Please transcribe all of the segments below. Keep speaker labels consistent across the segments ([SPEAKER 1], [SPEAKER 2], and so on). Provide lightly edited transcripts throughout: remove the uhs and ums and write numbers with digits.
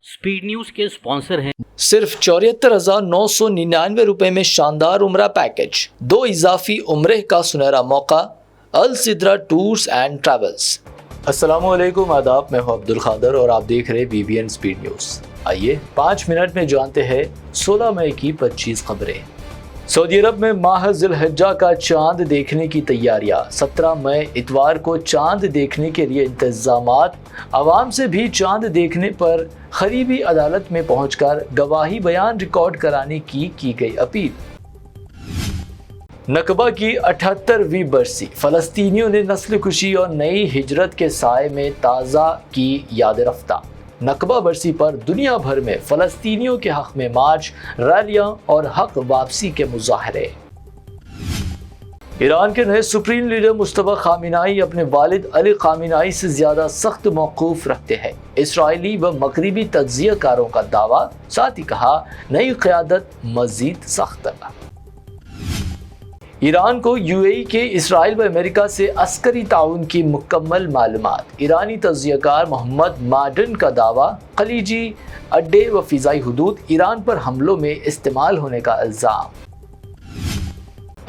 [SPEAKER 1] Speed news के sponsor हैं
[SPEAKER 2] सिर्फ 74,999 रुपए में शानदार उम्रा पैकेज, 2 इजाफी उम्रे का सुनहरा मौका। अल सिद्रा टूर्स एंड ट्रैवल्स। अस्सलामुअलैकुम, आदाब। मैं हूं अब्दुल खादर और आप देख रहे हैं BBN स्पीड न्यूज। आइए 5 मिनट में जानते हैं 16 मई की 25 खबरें। सऊदी अरब में माह ज़िलहिज्जा का चांद देखने की तैयारियां। 17 मई इतवार को चांद देखने के लिए इंतजामात। आवाम से भी चांद देखने पर खरीबी अदालत में पहुंचकर गवाही बयान रिकॉर्ड कराने की गई अपील। नकबा की 78वीं बरसी। फ़लस्तीनियों ने नस्ल कुशी और नई हिजरत के साए में ताज़ा की याद रफ्ता। नकबा बरसी पर दुनिया भर में फ़लस्तीनियों के हक़ में मार्च, रैलियां और हक़ वापसी के मुजाहरे। ईरान के नए सुप्रीम लीडर मुस्तफ़ा ख़ामेनेई अपने वालिद अली ख़ामेनेई से ज़्यादा सख्त मौक़ूफ़ रखते हैं। इसराइली व मगरबी तज्ज़ियाकारों का दावा। साथ ही कहा, नई क़यादत मज़ीद सख्त। ईरान को UAE के इसराइल व अमेरिका से अस्करी ताउन की मुकम्मल मालूमात। ईरानी तज्ज़ियाकार मोहम्मद माडन का दावा। खलीजी अड्डे व फ़िज़ाई हुदूद ईरान पर हमलों में इस्तेमाल होने का इल्ज़ाम।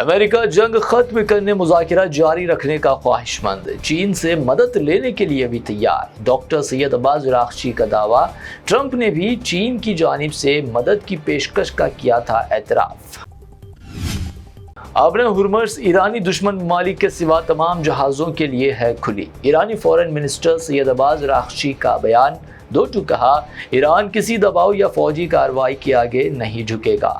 [SPEAKER 2] अमेरिका जंग ख़त्म करने मुज़ाकरा जारी रखने का ख्वाहिशमंद। चीन से मदद लेने के लिए भी तैयार। डॉक्टर सैयद अब्बास ज़राक़ची का दावा। ट्रंप ने भी चीन की जानिब से मदद की पेशकश का किया था एतराफ़। आबरा हुर्मज़ ईरानी दुश्मन ममालिक के सिवा तमाम जहाज़ों के लिए है खुली। ईरानी फॉरेन मिनिस्टर सैयद अब्बास ज़राक़ची का बयान। दो टूक कहा, ईरान किसी दबाव या फौजी कार्रवाई के आगे नहीं झुकेगा।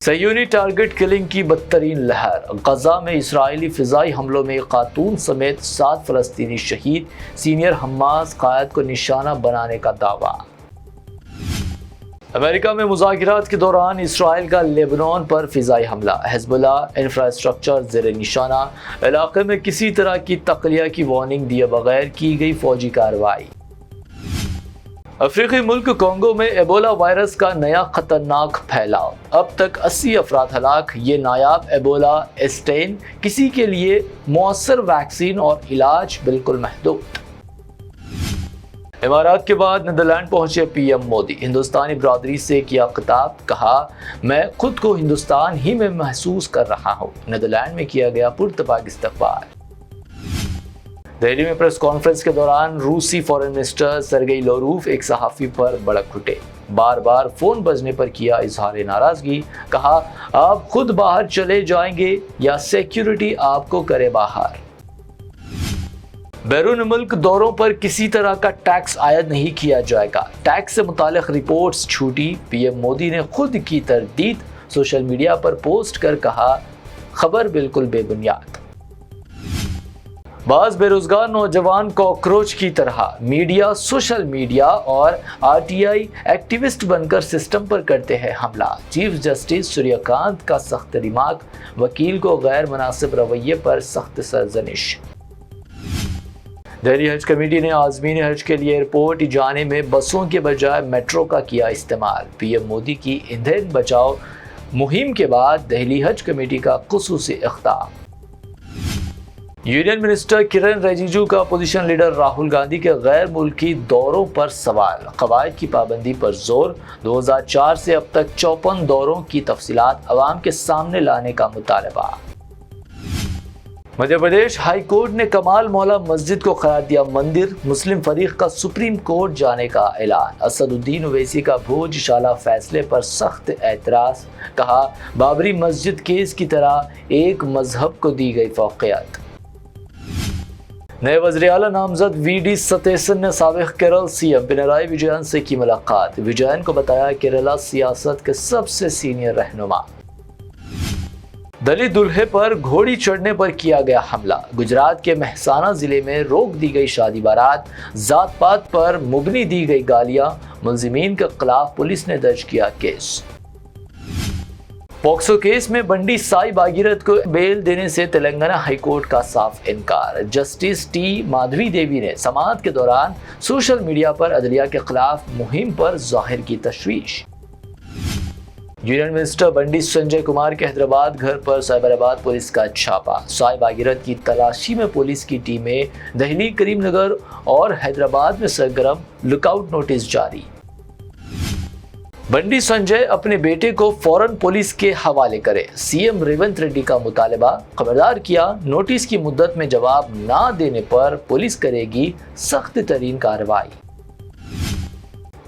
[SPEAKER 2] सयूनी टारगेट किलिंग की बदतरीन लहर। गजा में इसराइली फ़िज़ाई हमलों में खातून समेत 7 फ़लस्तीनी शहीद। सीनियर हमास कायद को निशाना बनाने का दावा। अमेरिका में मुज़ाकरात के दौरान इसराइल का लेबनान पर फ़िज़ाई हमला। हिज़्बुल्लाह इंफ्रास्ट्रक्चर ज़ेर निशाना। इलाक़े में किसी तरह की तक़लिया की वार्निंग दिए बगैर की गई फ़ौजी कार्रवाई। अफ्रीकी मुल्क कोंगो में एबोला वायरस का नया ख़तरनाक फैलाव। अब तक 80 अफराद हलाक। ये नायाब एबोला स्ट्रेन किसी के लिए मौसर वैक्सीन और इलाज बिल्कुल महदूद। इमारात के बाद नीदरलैंड पहुंचे PM मोदी। हिंदुस्तानी बरादरी से किया खिताब। कहा, मैं खुद को हिंदुस्तान ही में महसूस कर रहा हूं। नीदरलैंड में किया गया पुरतपाक इस्तकबाल। दिल्ली में प्रेस कॉन्फ्रेंस के दौरान रूसी फॉरेन मिनिस्टर सरगेई लावरोव एक सहाफ़ी पर भड़क उठे। बार बार फ़ोन बजने पर किया इजहार नाराज़गी। कहा, आप खुद बाहर चले जाएंगे या सिक्योरिटी आपको करे बाहर। बैरून मुल्क दौरों पर किसी तरह का टैक्स आयद नहीं किया जाएगा। टैक्स से मुतालिक रिपोर्ट्स छूटी। PM मोदी ने खुद की तरदीद सोशल मीडिया पर पोस्ट कर कहा, खबर बिल्कुल बेबुनियाद। बाज़ बेरोजगार नौजवान कॉकरोच की तरह मीडिया, सोशल मीडिया और RTI एक्टिविस्ट बनकर सिस्टम पर करते हैं हमला। चीफ जस्टिस सूर्यकांत का सख्त रिमार्क। वकील को गैर मुनासिब रवैये पर सख्त सरजनिश। दिल्ली हज कमेटी ने आज़मीन हज के लिए एयरपोर्ट जाने में बसों के बजाय मेट्रो का किया इस्तेमाल। PM मोदी की ईंधन बचाओ मुहिम के बाद दिल्ली हज कमेटी का खुसूसी इख्तिताम। यूनियन मिनिस्टर किरण रिजिजू का अपोजिशन लीडर राहुल गांधी के गैर मुल्की दौरों पर सवाल। क़वायद की पाबंदी पर जोर। 2004 से अब तक 54 दौरों की तफसीलात अवाम के सामने लाने का मुतालबा। मध्य प्रदेश हाई कोर्ट ने कमाल मौला मस्जिद को करार दिया मंदिर। मुस्लिम फरीक का सुप्रीम कोर्ट जाने का ऐलान। असदुद्दीन ओवैसी का भोजशाला फैसले पर सख्त एतराज़। कहा, बाबरी मस्जिद केस की तरह एक मजहब को दी गई फौक़ियत। नए वज़ीर आला नामज़द VD सतीसन ने साबिक़ केरल CM पिनराई विजयन से की मुलाकात। विजयन को बताया केरला सियासत के सबसे सीनियर रहनुमा। दलित दूल्हे पर घोड़ी चढ़ने पर किया गया हमला। गुजरात के मेहसाना जिले में रोक दी गई शादी बारात। जात पात पर मुबनी दी गई गालियां। मुलजिमीन के खिलाफ पुलिस ने दर्ज किया केस। पॉक्सो केस में बंडी साई भागीरथ को बेल देने से तेलंगाना हाईकोर्ट का साफ इनकार। जस्टिस T माधवी देवी ने समाअत के दौरान सोशल मीडिया पर अदलिया के खिलाफ मुहिम पर जाहिर की तशवीश। یونین منسٹر بنڈی سنجے کمار کے حیدرآباد گھر پر سائبرآباد پولیس کا چھاپا، سائبر گرد کی تلاشی میں پولیس کی ٹیمیں دہلی، کریم نگر اور حیدرآباد میں سرگرم، لک آؤٹ نوٹس جاری۔ بنڈی سنجے اپنے بیٹے کو فوراً پولیس کے حوالے کرے، سی ایم ریونت ریڈی کا مطالبہ، خبردار کیا نوٹس کی مدت میں جواب نہ دینے پر پولیس کرے گی سخت ترین کارروائی۔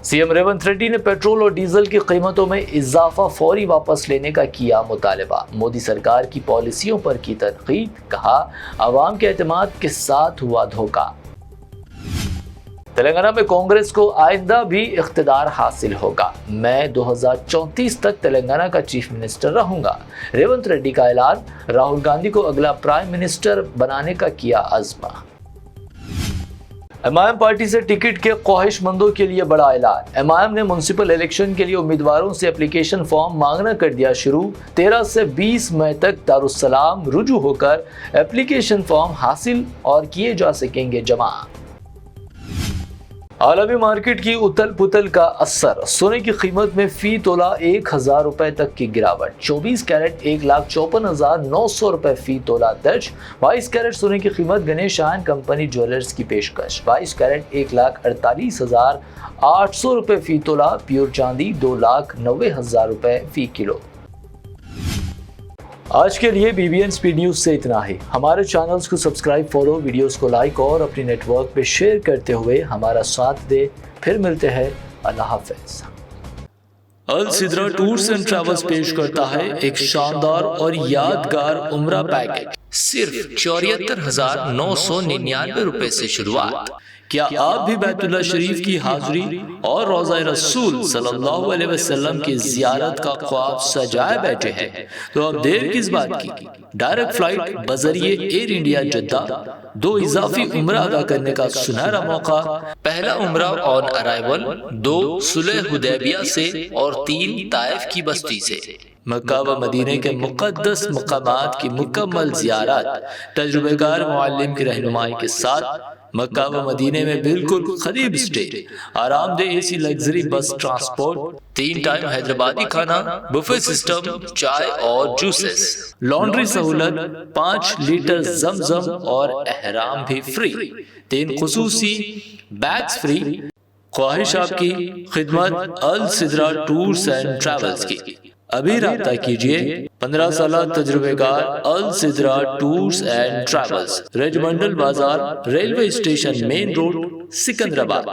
[SPEAKER 2] سی ایم ریونت ریڈی نے پیٹرول اور ڈیزل کی قیمتوں میں اضافہ فوری واپس لینے کا کیا مطالبہ، مودی سرکار کی پالیسیوں پر کی تنقید، کہا عوام کے اعتماد کے ساتھ ہوا دھوکہ۔ تلنگانہ میں کانگریس کو آئندہ بھی اقتدار حاصل ہوگا، میں 2034 تک تلنگانہ کا چیف منسٹر رہوں گا، ریونت ریڈی کا اعلان، راہل گاندھی کو اگلا پرائم منسٹر بنانے کا کیا عزم۔ ایم آئی ایم پارٹی سے ٹکٹ کے خواہش مندوں کے لیے بڑا اعلان، ایم آئی ایم نے میونسپل الیکشن کے لیے امیدواروں سے اپلیکیشن فارم مانگنا کر دیا شروع، 13 سے 20 مئی تک دارالسلام رجوع ہو کر اپلیکیشن فارم حاصل اور کیے جا سکیں گے جمع۔ عالمی مارکیٹ کی اتل پتل کا اثر، سونے کی قیمت میں فی تولہ 1000 روپے تک کی گراوٹ، 24 کیرٹ 1,54,900 روپے فی تولہ درج، 22 کیرٹ سونے کی قیمت گنیش آئن کمپنی جویلرز کی پیشکش، 22 کیرٹ 1,48,800 روپے فی تولہ، پیور چاندی 2,90,000 روپے فی کلو۔ آج کے لیے بی بی این اسپیڈ نیوز سے اتنا ہی۔ ہمارے چینلز کو سبسکرائب، فالو، ویڈیوز کو لائک اور اپنی نیٹ ورک پہ شیئر کرتے ہوئے ہمارا ساتھ دے۔ پھر ملتے ہیں، اللہ حافظ۔ السدرا ٹورز اینڈ ٹریولز پیش کرتا ہے ایک شاندار اور یادگار عمرہ پیکج، صرف 74,999 روپے سے شروعات۔ کیا آپ بھی بیت اللہ شریف کی حاضری اور روضہ رسول صلی اللہ علیہ وسلم کی زیارت کا خواب سجائے بیٹھے ہیں؟ تو اب دیر کس بات کی؟ ڈائریکٹ فلائٹ بذریعے ایئر انڈیا جدہ، 2 اضافی عمرہ ادا کرنے کا سنہرا موقع، پہلا عمرہ آن ارائیول 2 صلح حدیبیہ سے اور 3 طائف کی بستی سے، مکہ و مدینے کے مقدس مقامات کی مکمل زیارت، تجربہ کار معلم کی رہنمائی کے ساتھ، مکہ و مدینے میں بالکل قریب اسٹے، آرام دہ اے سی لگژری بس ٹرانسپورٹ، 3 ٹائم حیدرآبادی کھانا، بفے سسٹم، چائے اور جوسز، لانڈری سہولت، 5 لیٹر زمزم اور احرام بھی فری، 3 خصوصی بیگز فری۔ خواہش آپ کی خدمت السدرا ٹورز اینڈ ٹریولز کی، ابھی رابطہ کیجئے۔ 15 سالہ تجربے کار Al Sidra tours and travels, regimental بازار، railway station main road, Secunderabad.